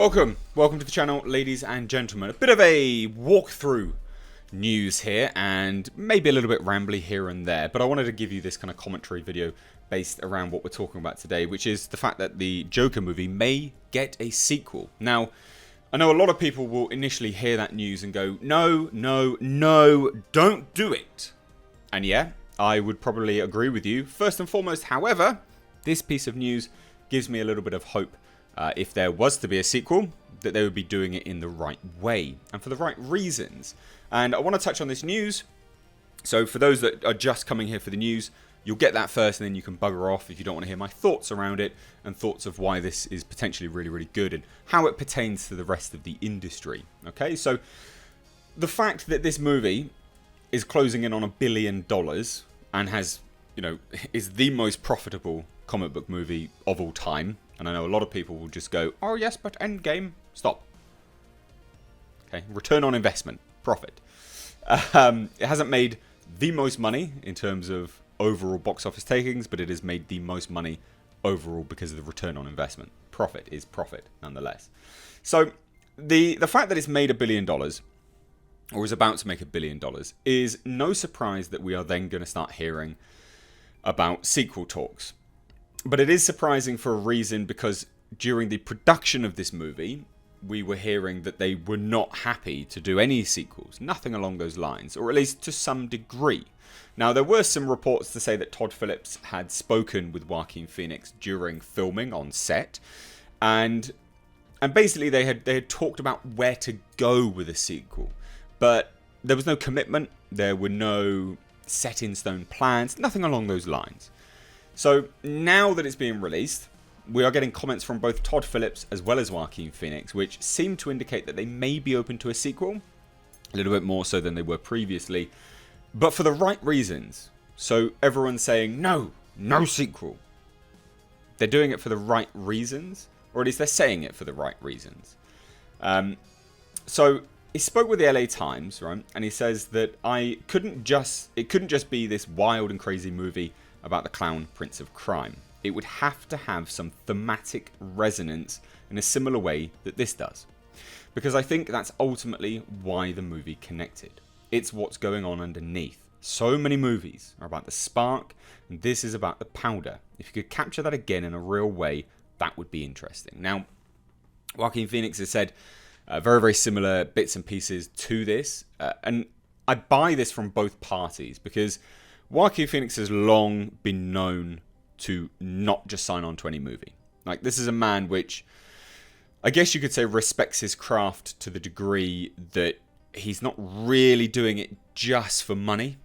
Welcome to the channel, ladies and gentlemen. A bit of a walkthrough news here, and maybe a little bit rambly here and there, but I wanted to give you this kind of commentary video based around what we're talking about today, which is the fact that the Joker movie may get a sequel. Now, I know a lot of people will initially hear that news and go, no, don't do it. And yeah, I would probably agree with you. First and foremost, however, this piece of news gives me a little bit of hope. If there was to be a sequel, that they would be doing it in the right way and for the right reasons. And I want to touch on this news. So for those that are just coming here for the news, you'll get that first and then you can bugger off if you don't want to hear my thoughts around it and thoughts of why this is potentially really good and how it pertains to the rest of the industry. Okay, so the fact that this movie is closing in on $1 billion and has, is the most profitable comic book movie of all time. And I know a lot of people will just go, oh yes, but Endgame, stop. Okay, return on investment, profit. It hasn't made the most money in terms of overall box office takings, but it has made the most money overall because of the return on investment. Profit is profit, nonetheless. So the fact that it's made $1 billion, or is about to make $1 billion, is no surprise that we are then going to start hearing about sequel talks. But it is surprising for a reason, because during the production of this movie, we were hearing that they were not happy to do any sequels. Nothing along those lines, or at least to some degree. Now, there were some reports to say that Todd Phillips had spoken with Joaquin Phoenix during filming on set. And basically they had talked about where to go with a sequel. But there was no commitment. There were no set in stone plans. Nothing along those lines. So now that it's being released, we are getting comments from both Todd Phillips as well as Joaquin Phoenix, which seem to indicate that they may be open to a sequel, a little bit more so than they were previously, but for the right reasons. So everyone's saying, no sequel. They're doing it for the right reasons, or at least they're saying it for the right reasons. So he spoke with the LA Times, right? And he says that it couldn't just be this wild and crazy movie about the clown prince of crime. It would have to have some thematic resonance in a similar way that this does. Because I think that's ultimately why the movie connected. It's what's going on underneath. So many movies are about the spark, and this is about the powder. If you could capture that again in a real way, that would be interesting. Now, Joaquin Phoenix has said very similar bits and pieces to this, and I buy this from both parties, because Joaquin Phoenix has long been known to not just sign on to any movie. Like, this is a man which, I guess you could say, respects his craft to the degree that he's not really doing it just for money.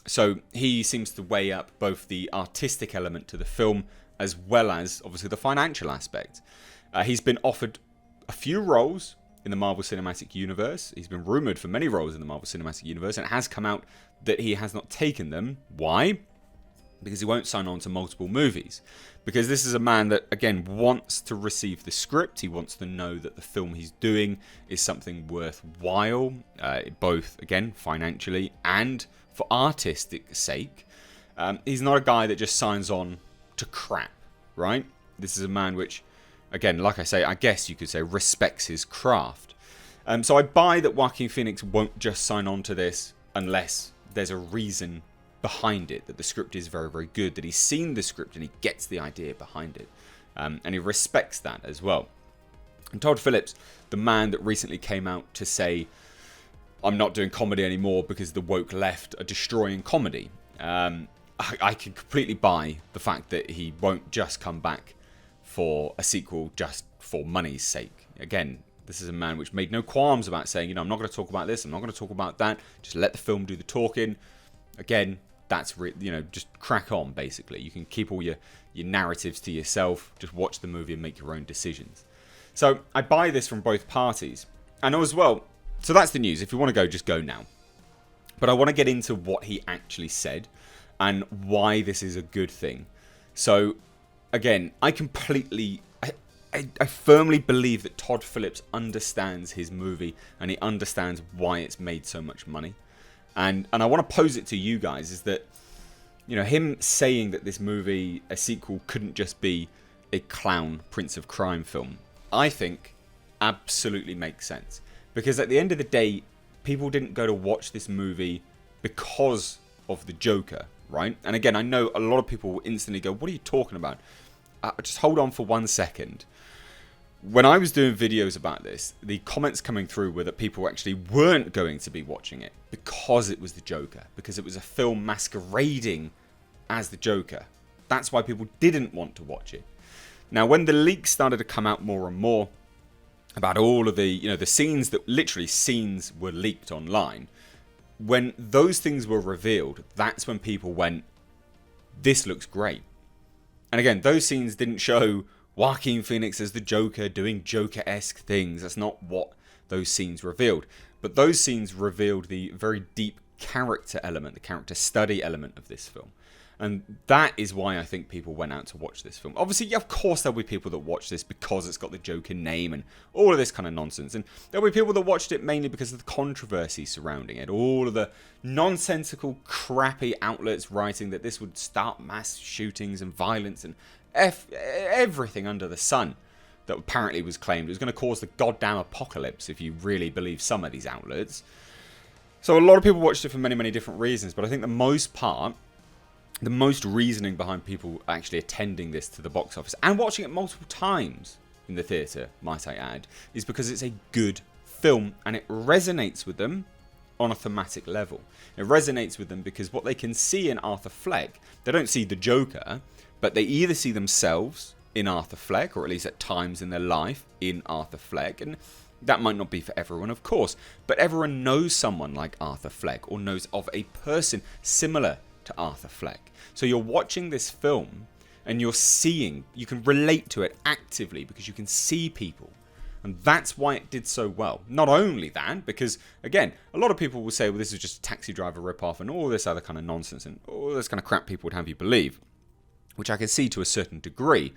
So he seems to weigh up both the artistic element to the film as well as, obviously, the financial aspect. He's been offered a few roles in the Marvel Cinematic Universe. He's been rumoured for many roles in the Marvel Cinematic Universe, and it has come out that he has not taken them. Why? Because he won't sign on to multiple movies. Because this is a man that, again, wants to receive the script. He wants to know that the film he's doing is something worthwhile, both, again, financially and for artistic sake. He's not a guy that just signs on to crap, right? This is a man which, again, like I say, I guess you could say respects his craft. So I buy that Joaquin Phoenix won't just sign on to this unless there's a reason behind it, that the script is very good, that he's seen the script and he gets the idea behind it. And he respects that as well. And Todd Phillips, the man that recently came out to say, I'm not doing comedy anymore because the woke left are destroying comedy. I can completely buy the fact that he won't just come back for a sequel just for money's sake. Again, this is a man which made no qualms about saying, I'm not going to talk about this, I'm not going to talk about that, just let the film do the talking. Again, that's, just crack on, basically. You can keep all your narratives to yourself, just watch the movie and make your own decisions. So I buy this from both parties. And as well, so that's the news. If you want to go, just go now. But I want to get into what he actually said and why this is a good thing. So, again, I firmly believe that Todd Phillips understands his movie and he understands why it's made so much money. And I want to pose it to you guys, is that, him saying that this movie, a sequel, couldn't just be a clown Prince of Crime film, I think absolutely makes sense. Because at the end of the day, people didn't go to watch this movie because of the Joker, right? And again, I know a lot of people will instantly go, what are you talking about? Just hold on for 1 second. When I was doing videos about this, the comments coming through were that people actually weren't going to be watching it because it was the Joker, because it was a film masquerading as the Joker. That's why people didn't want to watch it. Now, when the leaks started to come out more and more about all of the, the scenes that literally scenes were leaked online, when those things were revealed, that's when people went, this looks great. And again, those scenes didn't show Joaquin Phoenix as the Joker doing Joker-esque things. That's not what those scenes revealed. But those scenes revealed the very deep character element, the character study element of this film. And that is why I think people went out to watch this film. Obviously, of course, there'll be people that watch this because it's got the Joker name and all of this kind of nonsense. And there'll be people that watched it mainly because of the controversy surrounding it. All of the nonsensical, crappy outlets writing that this would start mass shootings and violence and everything under the sun that apparently was claimed. It was going to cause the goddamn apocalypse if you really believe some of these outlets. So a lot of people watched it for many, many different reasons. But I think the most reasoning behind people actually attending this to the box office and watching it multiple times in the theatre, might I add, is because it's a good film and it resonates with them on a thematic level. It resonates with them because what they can see in Arthur Fleck, they don't see the Joker, but they either see themselves in Arthur Fleck, or at least at times in their life in Arthur Fleck, and that might not be for everyone, of course, but everyone knows someone like Arthur Fleck or knows of a person similar to Arthur Fleck. So you're watching this film and you can relate to it actively because you can see people. And that's why it did so well. Not only that, because again, a lot of people will say, well, this is just a Taxi Driver ripoff and all this other kind of nonsense and all this kind of crap people would have you believe, which I can see to a certain degree.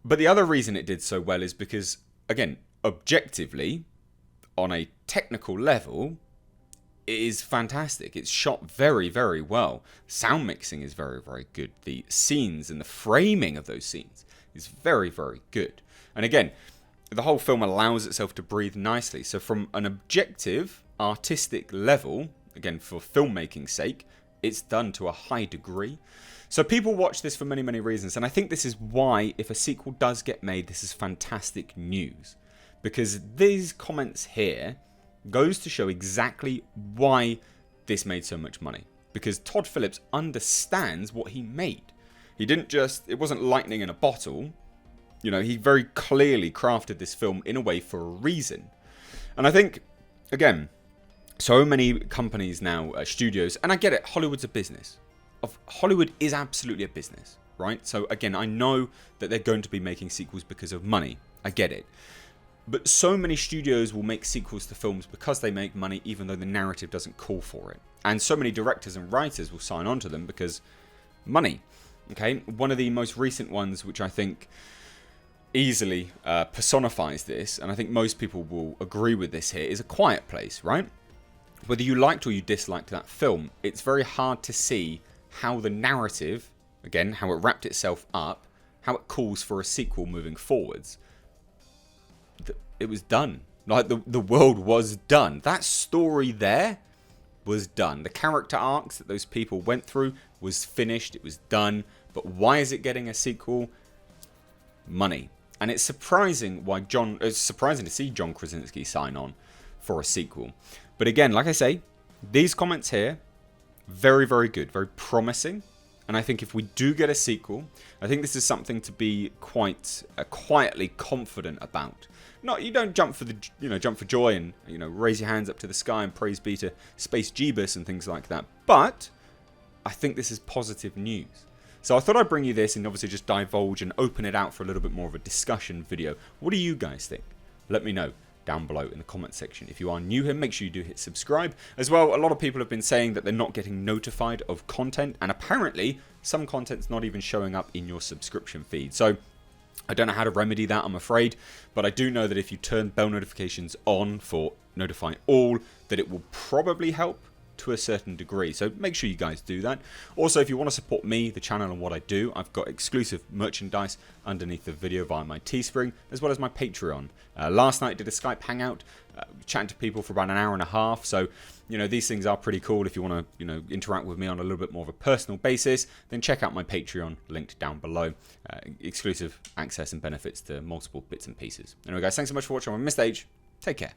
But the other reason it did so well is because, again, objectively, on a technical level, it is fantastic. It's shot very, very well. Sound mixing is very, very good. The scenes and the framing of those scenes is very, very good. And again, the whole film allows itself to breathe nicely. So from an objective, artistic level, again, for filmmaking's sake, it's done to a high degree. So people watch this for many, many reasons. And I think this is why, if a sequel does get made, this is fantastic news. Because these comments here goes to show exactly why this made so much money. Because Todd Phillips understands what he made. It wasn't lightning in a bottle. He very clearly crafted this film in a way for a reason. And I think, again, so many companies now, studios, and I get it, Hollywood's a business. Hollywood is absolutely a business, right? So again, I know that they're going to be making sequels because of money. I get it. But so many studios will make sequels to films because they make money, even though the narrative doesn't call for it. And so many directors and writers will sign on to them because money. Okay, one of the most recent ones, which I think easily personifies this, and I think most people will agree with this here, is A Quiet Place, right? Whether you liked or you disliked that film, it's very hard to see how the narrative, again, how it wrapped itself up, how it calls for a sequel moving forwards. It was done. Like, the world was done. That story there was done. The character arcs that those people went through was finished. It was done. But why is it getting a sequel? Money. And it's surprising it's surprising to see John Krasinski sign on for a sequel. But again, like I say, these comments here, very, very good. Very promising. And I think if we do get a sequel, I think this is something to be quite quietly confident about. You don't jump for joy and raise your hands up to the sky and praise be to Space Jeebus and things like that. But I think this is positive news. So I thought I'd bring you this and obviously just divulge and open it out for a little bit more of a discussion video. What do you guys think? Let me know down below in the comment section. If you are new here, make sure you do hit subscribe. As well, a lot of people have been saying that they're not getting notified of content, and apparently some content's not even showing up in your subscription feed. So I don't know how to remedy that, I'm afraid, but I do know that if you turn bell notifications on for notifying all, that it will probably help to a certain degree. So make sure you guys do that. Also, if you want to support me, the channel, and what I do, I've got exclusive merchandise underneath the video via my Teespring, as well as my Patreon. Last night I did a Skype hangout, chatting to people for about an hour and a half. So, you know, these things are pretty cool. If you want to, you know, interact with me on a little bit more of a personal basis, then check out my Patreon linked down below. Exclusive access and benefits to multiple bits and pieces. Anyway, guys, thanks so much for watching. I'm Mr. H. Take care.